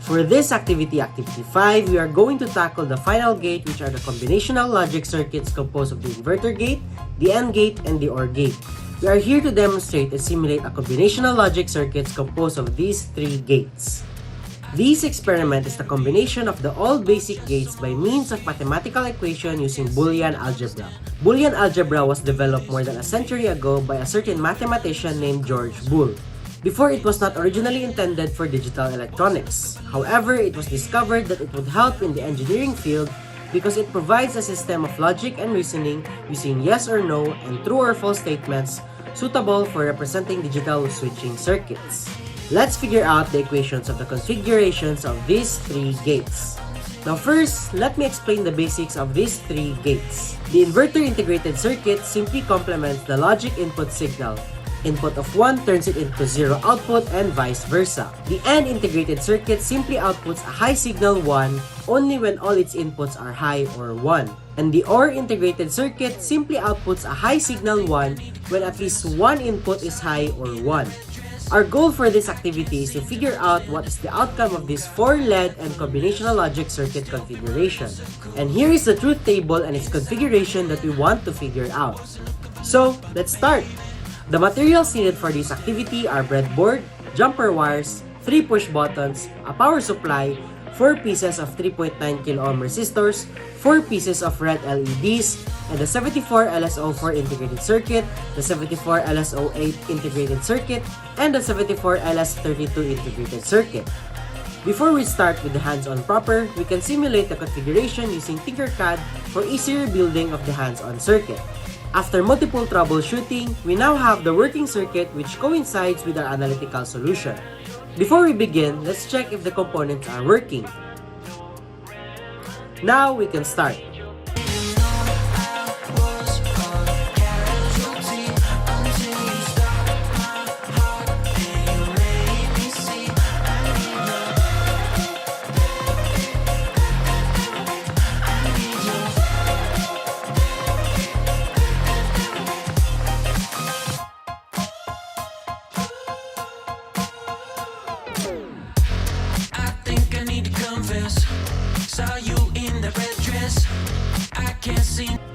For this activity 5, we are going to tackle the final gate, which are the combinational logic circuits composed of the inverter gate, the AND gate, and the OR gate. We are here to demonstrate and simulate a combinational logic circuits composed of these 3 gates. This experiment is the combination of the all basic gates by means of mathematical equation using Boolean algebra. Boolean algebra was developed more than a century ago by a certain mathematician named George Boole. Before, it was not originally intended for digital electronics. However, it was discovered that it would help in the engineering field because it provides a system of logic and reasoning using yes or no and true or false statements suitable for representing digital switching circuits. Let's figure out the equations of the configurations of these 3 gates. Now first, let me explain the basics of these 3 gates. The inverter integrated circuit simply complements the logic input signal. Input of 1 turns it into 0 output and vice versa. The AND integrated circuit simply outputs a high signal 1 only when all its inputs are high or 1. And the OR integrated circuit simply outputs a high signal 1 when at least one input is high or 1. Our goal for this activity is to figure out what is the outcome of this 4 LED and combinational logic circuit configuration. And here is the truth table and its configuration that we want to figure out. So, let's start! The materials needed for this activity are breadboard, jumper wires, 3 push buttons, a power supply, 4 pieces of 3.9 kΩ resistors, 4 pieces of red LEDs, and the 74 LSO4 integrated circuit, the 74 LSO8 integrated circuit, and the 74 LS32 integrated circuit. Before we start with the hands-on proper, we can simulate the configuration using Tinkercad for easier building of the hands-on circuit. After multiple troubleshooting, we now have the working circuit which coincides with our analytical solution. Before we begin, let's check if the components are working. Now we can start.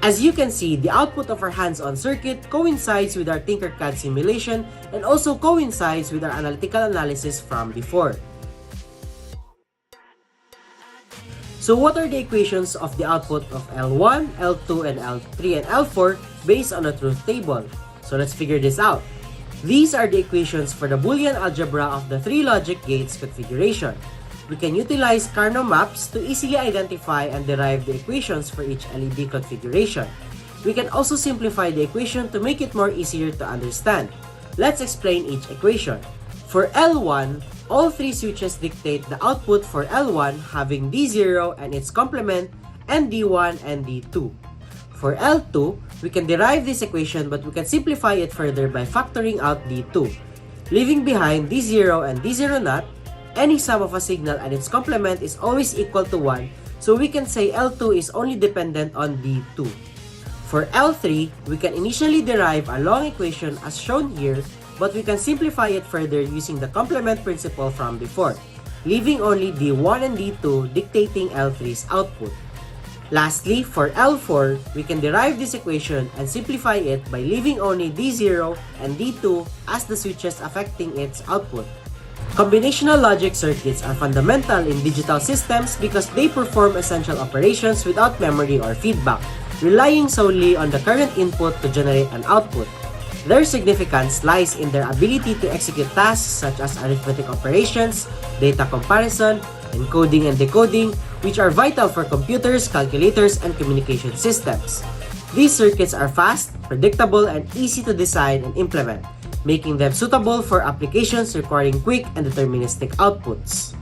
As you can see, the output of our hands-on circuit coincides with our Tinkercad simulation and also coincides with our analytical analysis from before. So what are the equations of the output of L1, L2, and L3 and L4 based on the truth table? So let's figure this out. These are the equations for the Boolean algebra of the 3 logic gates configuration. We can utilize Carnot maps to easily identify and derive the equations for each LED configuration. We can also simplify the equation to make it more easier to understand. Let's explain each equation. For L1, all 3 switches dictate the output for L1 having D0 and its complement and D1 and D2. For L2, we can derive this equation but we can simplify it further by factoring out D2. Leaving behind D0 and D0 not, any sum of a signal and its complement is always equal to 1, so we can say L2 is only dependent on D2. For L3, we can initially derive a long equation as shown here, but we can simplify it further using the complement principle from before, leaving only D1 and D2 dictating L3's output. Lastly, for L4, we can derive this equation and simplify it by leaving only D0 and D2 as the switches affecting its output. Combinational logic circuits are fundamental in digital systems because they perform essential operations without memory or feedback, relying solely on the current input to generate an output. Their significance lies in their ability to execute tasks such as arithmetic operations, data comparison, encoding and decoding, which are vital for computers, calculators, and communication systems. These circuits are fast, predictable, and easy to design and implement, making them suitable for applications requiring quick and deterministic outputs.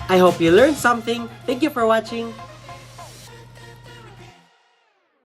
I hope you learned something. Thank you for watching.